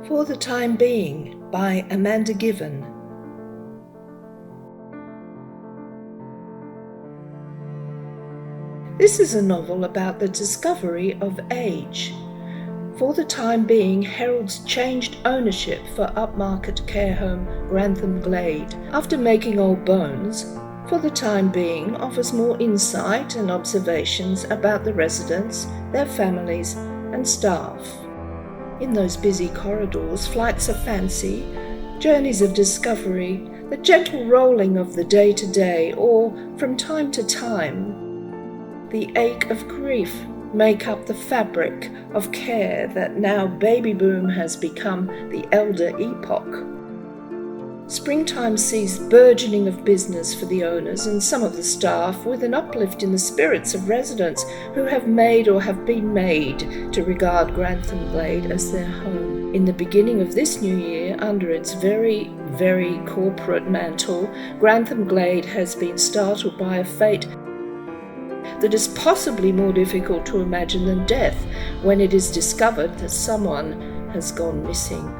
For the Time Being by Amanda Given. This is a novel about the discovery of age. For the time being, heralds changed ownership for upmarket care home Grantham Glade. After making old bones, For the Time Being offers more insight and observations about the residents, their families, and staff. In those busy corridors, flights of fancy, journeys of discovery, the gentle rolling of the day-to-day, or, from time to time, the ache of grief make up the fabric of care that now baby boom has become the Elder Epoch. Springtime sees burgeoning of business for the owners and some of the staff, with an uplift in the spirits of residents who have made or have been made to regard Grantham Glade as their home. In the beginning of this new year, under its very, very corporate mantle, Grantham Glade has been startled by a fate that is possibly more difficult to imagine than death, when it is discovered that someone has gone missing.